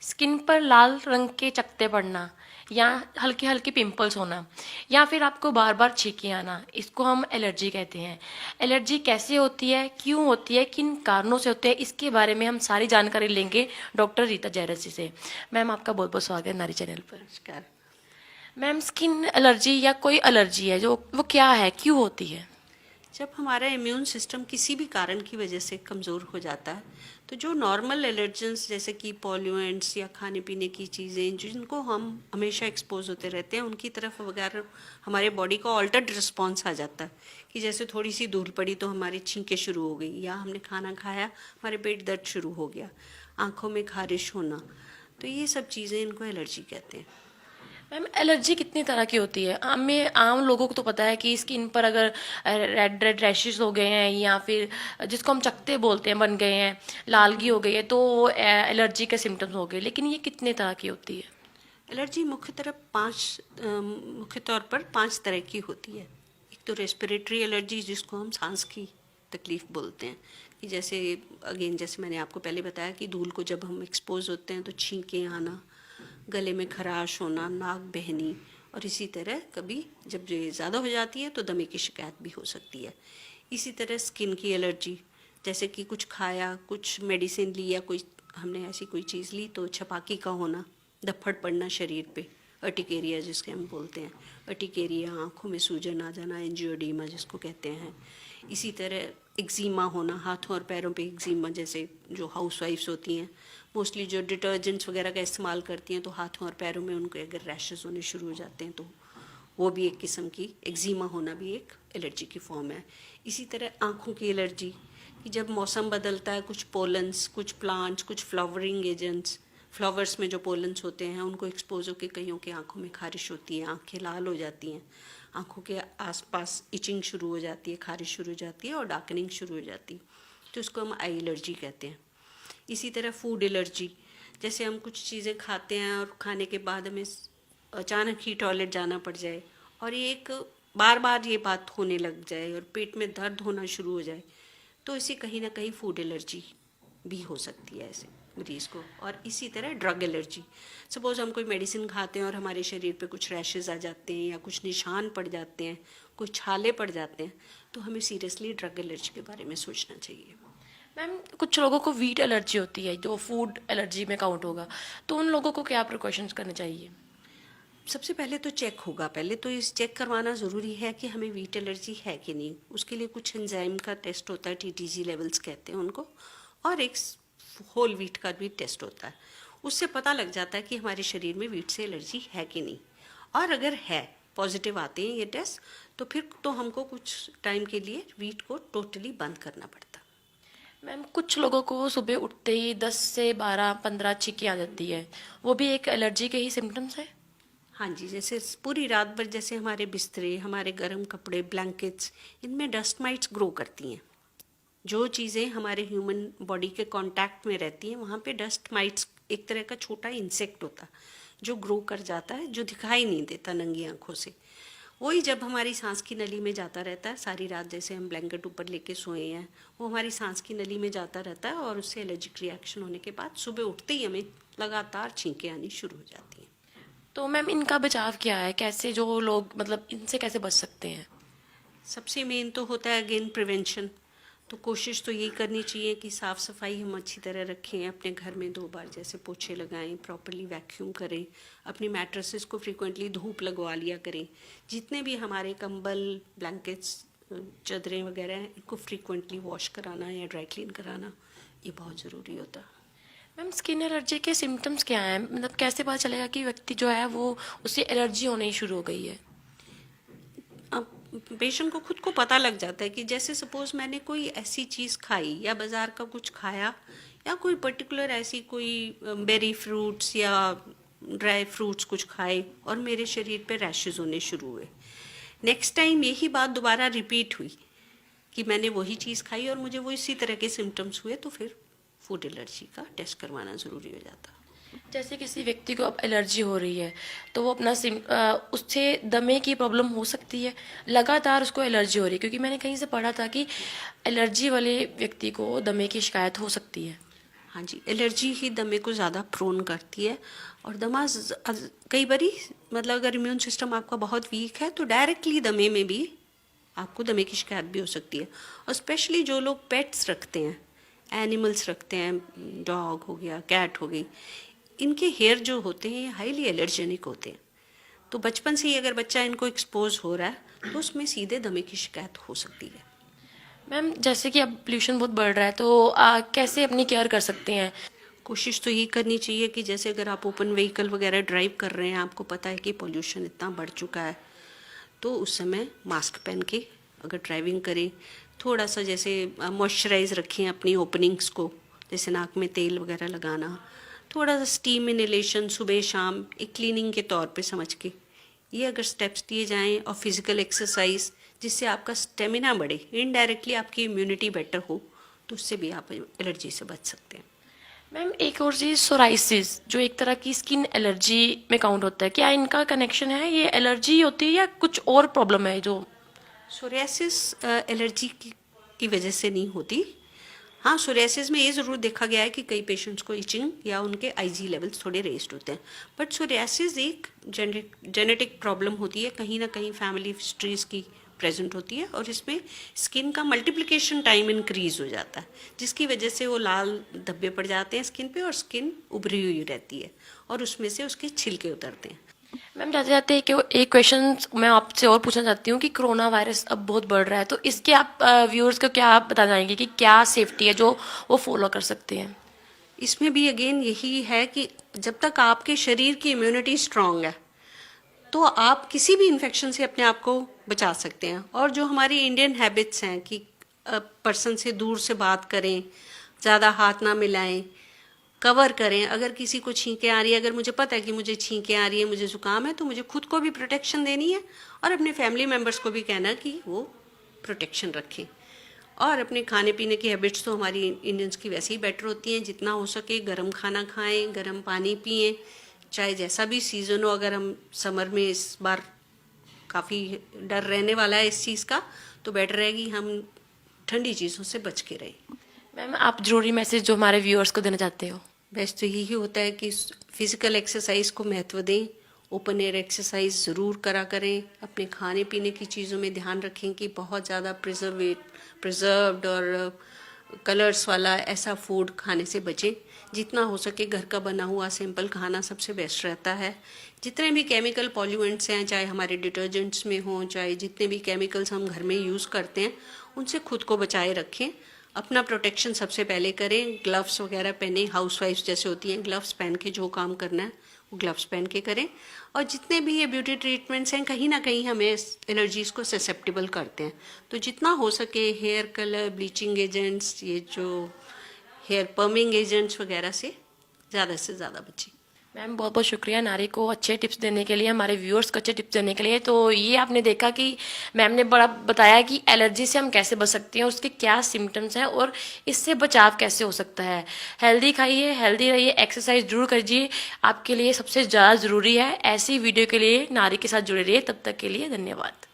Skin पर लाल रंग के चकत्ते पड़ना या हल्के हल्के पिंपल्स होना या फिर आपको बार बार छींके आना, इसको हम एलर्जी कहते हैं। एलर्जी कैसे होती है, क्यों होती है, किन कारणों से होती है, इसके बारे में हम सारी जानकारी लेंगे डॉक्टर रीता जयरसी से। मैम, आपका बहुत बहुत स्वागत है नारी चैनल पर। नमस्कार। मैम, स्किन एलर्जी या कोई एलर्जी है जो वो क्या है, क्यों होती है? जब हमारा इम्यून सिस्टम किसी भी कारण की वजह से कमज़ोर हो जाता है तो जो नॉर्मल एलर्जेंस जैसे कि पॉल्यूएंट्स या खाने पीने की चीज़ें जिनको हम हमेशा एक्सपोज होते रहते हैं उनकी तरफ वगैरह हमारे बॉडी का ऑल्टर्ड रिस्पॉन्स आ जाता है कि जैसे थोड़ी सी धूल पड़ी तो हमारी छींकें शुरू हो गई, या हमने खाना खाया हमारे पेट दर्द शुरू हो गया, आँखों में खारिश होना। तो ये सब चीज़ें इनको एलर्जी कहते हैं। मैम, एलर्जी कितनी तरह की होती है? हमें आम लोगों को तो पता है कि स्किन पर अगर रेड रेड रैशेस हो गए हैं या फिर जिसको हम चकत्ते बोलते हैं बन गए हैं, लालगी हो गई है, तो वो एलर्जी के सिम्टम्स हो गए। लेकिन ये कितने तरह की होती है? एलर्जी मुख्य तौर पर पांच तरह की होती है। एक तो रेस्पिरेटरी एलर्जी जिसको हम सांस की तकलीफ बोलते हैं, कि जैसे मैंने आपको पहले बताया कि धूल को जब हम एक्सपोज होते हैं तो छींकें आना, गले में खराश होना, नाक बहनी, और इसी तरह कभी जब ये ज़्यादा हो जाती है तो दमे की शिकायत भी हो सकती है। इसी तरह स्किन की एलर्जी, जैसे कि कुछ खाया, कुछ मेडिसिन ली या कोई हमने ऐसी कोई चीज़ ली तो छपाकी का होना, धप्पड़ पड़ना शरीर पे, अर्टिकेरिया जिसके हम बोलते हैं, अर्टिकेरिया, आँखों में सूजन आ जाना, एंजियोडीमा जिसको कहते हैं। इसी तरह एक्जिमा होना, हाथों और पैरों पे एक्जिमा, जैसे जो हाउसवाइफ्स होती हैं मोस्टली जो डिटर्जेंट्स वगैरह का इस्तेमाल करती हैं तो हाथों और पैरों में उनको अगर रैशेस होने शुरू हो जाते हैं तो वो भी एक किस्म की एक्जिमा होना भी एक एलर्जी की फॉर्म है। इसी तरह आँखों की एलर्जी, कि जब मौसम बदलता है, कुछ पोलन्स, कुछ प्लांट्स, कुछ फ्लावरिंग एजेंट्स, फ्लावर्स में जो पोलन्स होते हैं उनको एक्सपोज होकर कईयों की आंखों में खारिश होती है, आंखें लाल हो जाती हैं, आंखों के आसपास इचिंग शुरू हो जाती है, खारिश शुरू हो जाती है और डार्कनिंग शुरू हो जाती है, तो उसको हम आई एलर्जी कहते हैं। इसी तरह फूड एलर्जी, जैसे हम कुछ चीज़ें खाते हैं और खाने के बाद हमें अचानक ही टॉयलेट जाना पड़ जाए और ये एक बार बार ये बात होने लग जाए और पेट में दर्द होना शुरू हो जाए, तो इसे कहीं ना कहीं फूड एलर्जी भी हो सकती है ऐसे मरीज़ को। और इसी तरह ड्रग एलर्जी, सपोज़ हम कोई मेडिसिन खाते हैं और हमारे शरीर पे कुछ रैशेज़ आ जाते हैं या कुछ निशान पड़ जाते हैं, कुछ छाले पड़ जाते हैं, तो हमें सीरियसली ड्रग एलर्जी के बारे में सोचना चाहिए। मैम, कुछ लोगों को वीट एलर्जी होती है जो फूड एलर्जी में काउंट होगा, तो उन लोगों को क्या प्रिकॉशंस करने चाहिए? सबसे पहले तो चेक होगा, पहले तो इस चेक करवाना ज़रूरी है कि हमें वीट एलर्जी है कि नहीं। उसके लिए कुछ एंजाइम का टेस्ट होता है, टीटीजी लेवल्स कहते हैं उनको, और एक होल वीट का भी टेस्ट होता है। उससे पता लग जाता है कि हमारे शरीर में वीट से एलर्जी है कि नहीं, और अगर है, पॉजिटिव आते हैं ये टेस्ट, तो फिर तो हमको कुछ टाइम के लिए वीट को टोटली बंद करना पड़ता है। मैम, कुछ लोगों को सुबह उठते ही 10 से 12 15 छींकें आ जाती है, वो भी एक एलर्जी के ही सिम्टम्स है? हाँ जी, जैसे पूरी रात भर जैसे हमारे बिस्तरे, हमारे गर्म कपड़े, ब्लैंकेट्स, इनमें डस्ट माइट्स ग्रो करती हैं। जो चीज़ें हमारे ह्यूमन बॉडी के कांटेक्ट में रहती हैं वहाँ पे डस्ट माइट्स एक तरह का छोटा इंसेक्ट होता है जो ग्रो कर जाता है, जो दिखाई नहीं देता नंगी आंखों से। वही जब हमारी सांस की नली में जाता रहता है सारी रात, जैसे हम ब्लैंकेट ऊपर लेके सोए हैं, वो हमारी सांस की नली में जाता रहता है और उससे एलर्जिक रिएक्शन होने के बाद सुबह उठते ही हमें लगातार छींकें आनी शुरू हो जाती हैं। तो मैम, इनका बचाव क्या है? कैसे जो लोग मतलब इनसे कैसे बच सकते हैं? सबसे मेन तो होता है अगेन प्रिवेंशन। तो कोशिश तो यही करनी चाहिए कि साफ़ सफाई हम अच्छी तरह रखें, अपने घर में 2 बार जैसे पोछे लगाएं, प्रॉपरली वैक्यूम करें, अपनी मैट्रेसेस को फ्रीक्वेंटली धूप लगवा लिया करें, जितने भी हमारे कंबल, ब्लैंकेट्स, चादरें वगैरह हैं, इनको फ्रीक्वेंटली वॉश कराना या ड्राई क्लीन कराना ये बहुत ज़रूरी होता है। मैम, स्किन एलर्जी के सिम्टम्स क्या हैं? मतलब कैसे पता चलेगा कि व्यक्ति जो है वो उससे एलर्जी होने ही शुरू हो गई है? अब पेशेंट को खुद को पता लग जाता है कि जैसे सपोज मैंने कोई ऐसी चीज़ खाई या बाज़ार का कुछ खाया या कोई पर्टिकुलर ऐसी कोई बेरी फ्रूट्स या ड्राई फ्रूट्स कुछ खाए और मेरे शरीर पे रैशेज होने शुरू हुए। नेक्स्ट टाइम यही बात दोबारा रिपीट हुई कि मैंने वही चीज़ खाई और मुझे वो इसी तरह के सिम्टम्स हुए, तो फिर फूड एलर्जी का टेस्ट करवाना ज़रूरी हो जाता। जैसे किसी व्यक्ति को अब एलर्जी हो रही है तो वो अपना उससे दमे की प्रॉब्लम हो सकती है, लगातार उसको एलर्जी हो रही है, क्योंकि मैंने कहीं से पढ़ा था कि एलर्जी वाले व्यक्ति को दमे की शिकायत हो सकती है। हाँ जी, एलर्जी ही दमे को ज़्यादा प्रोन करती है। और दमा कई बारी मतलब अगर इम्यून सिस्टम आपका बहुत वीक है तो डायरेक्टली दमे में भी आपको दमे की शिकायत भी हो सकती है। और स्पेशली जो लोग पेट्स रखते हैं, एनिमल्स रखते हैं, डॉग हो गया, कैट हो गई, इनके हेयर जो होते हैं ये हाईली एलर्जेनिक होते हैं। तो बचपन से ही अगर बच्चा इनको एक्सपोज हो रहा है तो उसमें सीधे दमे की शिकायत हो सकती है। मैम जैसे कि अब पोल्यूशन बहुत बढ़ रहा है तो कैसे अपनी केयर कर सकते हैं? कोशिश तो यही करनी चाहिए कि जैसे अगर आप ओपन व्हीकल वगैरह ड्राइव कर रहे हैं, आपको पता है कि पोल्यूशन इतना बढ़ चुका है, तो उस समय मास्क पहन के अगर ड्राइविंग करें, थोड़ा सा जैसे मॉइस्चराइज रखें अपनी ओपनिंग्स को, जैसे नाक में तेल वगैरह लगाना, थोड़ा सा स्टीम इनहेलेशन सुबह शाम एक क्लीनिंग के तौर पे समझ के, ये अगर स्टेप्स दिए जाएं और फिजिकल एक्सरसाइज जिससे आपका स्टेमिना बढ़े, इनडायरेक्टली आपकी इम्यूनिटी बेटर हो, तो उससे भी आप एलर्जी से बच सकते हैं। मैम एक और चीज़, सोराइसिस जो एक तरह की स्किन एलर्जी में काउंट होता है, क्या इनका कनेक्शन है? ये एलर्जी होती है या कुछ और प्रॉब्लम है जो? सोरियासिस एलर्जी की वजह से नहीं होती। हाँ, सोरियासिस में ये ज़रूर देखा गया है कि कई पेशेंट्स को इचिंग या उनके आईजी लेवल्स थोड़े रेस्ड होते हैं, बट सोरियासिस एक जेनेटिक प्रॉब्लम होती है, कहीं ना कहीं फैमिली हिस्ट्रीज की प्रेजेंट होती है, और इसमें स्किन का मल्टीप्लिकेशन टाइम इंक्रीज हो जाता है, जिसकी वजह से वो लाल धब्बे पड़ जाते हैं स्किन पे और स्किन उभरी हुई रहती है और उसमें से उसके छिलके उतरते हैं। मैम जाते जाते एक क्वेश्चन मैं आपसे और पूछना चाहती हूँ कि कोरोना वायरस अब बहुत बढ़ रहा है, तो इसके आप व्यूअर्स को क्या आप बता जाएंगे कि क्या सेफ्टी है जो वो फॉलो कर सकते हैं? इसमें भी अगेन यही है कि जब तक आपके शरीर की इम्यूनिटी स्ट्रांग है तो आप किसी भी इन्फेक्शन से अपने आप को बचा सकते हैं। और जो हमारी इंडियन हैबिट्स हैं कि पर्सन से दूर से बात करें, ज़्यादा हाथ ना मिलाएं, कवर करें, अगर किसी को छींकें आ रही है, अगर मुझे पता है कि मुझे छींकें आ रही है, मुझे जुकाम है, तो मुझे खुद को भी प्रोटेक्शन देनी है और अपने फैमिली मेम्बर्स को भी कहना कि वो प्रोटेक्शन रखें। और अपने खाने पीने की हैबिट्स तो हमारी इंडियंस की वैसे ही बेटर होती हैं, जितना हो सके गर्म खाना खाएं, गर्म पानी पिएं, चाहे जैसा भी सीज़न हो। अगर हम समर में इस बार काफ़ी डर रहने वाला है इस चीज़ का, तो बेटर है कि हम ठंडी चीज़ों से बच के रहें। मैम आप जरूरी मैसेज जो हमारे व्यूअर्स को देना चाहते हो? बेस्ट तो यही होता है कि फिज़िकल एक्सरसाइज को महत्व दें, ओपन एयर एक्सरसाइज ज़रूर करा करें, अपने खाने पीने की चीज़ों में ध्यान रखें कि बहुत ज़्यादा प्रिजर्व्ड और कलर्स वाला ऐसा फूड खाने से बचें। जितना हो सके घर का बना हुआ सिंपल खाना सबसे बेस्ट रहता है। जितने भी केमिकल पॉल्यूएंट्स हैं, चाहे हमारे डिटर्जेंट्स में हों, चाहे जितने भी केमिकल्स हम घर में यूज़ करते हैं, उनसे खुद को बचाए रखें। अपना प्रोटेक्शन सबसे पहले करें, ग्लव्स वगैरह पहने, हाउसवाइफ्स जैसे होती हैं ग्लव्स पहन के जो काम करना है वो ग्लव्स पहन के करें। और जितने भी ये ब्यूटी ट्रीटमेंट्स हैं कहीं ना कहीं हमें एलर्जीज़ को ससेप्टेबल करते हैं, तो जितना हो सके हेयर कलर, ब्लीचिंग एजेंट्स, ये जो हेयर पर्मिंग एजेंट्स वगैरह से ज़्यादा बचें। मैम बहुत बहुत शुक्रिया नारी को अच्छे टिप्स देने के लिए, हमारे व्यूअर्स को अच्छे टिप्स देने के लिए। तो ये आपने देखा कि मैम ने बड़ा बताया कि एलर्जी से हम कैसे बच सकते हैं, उसके क्या सिम्टम्स हैं और इससे बचाव कैसे हो सकता है। हेल्दी खाइए, हेल्दी रहिए, एक्सरसाइज जरूर कीजिए, आपके लिए सबसे ज़्यादा ज़रूरी है। ऐसी वीडियो के लिए नारी के साथ जुड़े रहिए। तब तक के लिए धन्यवाद।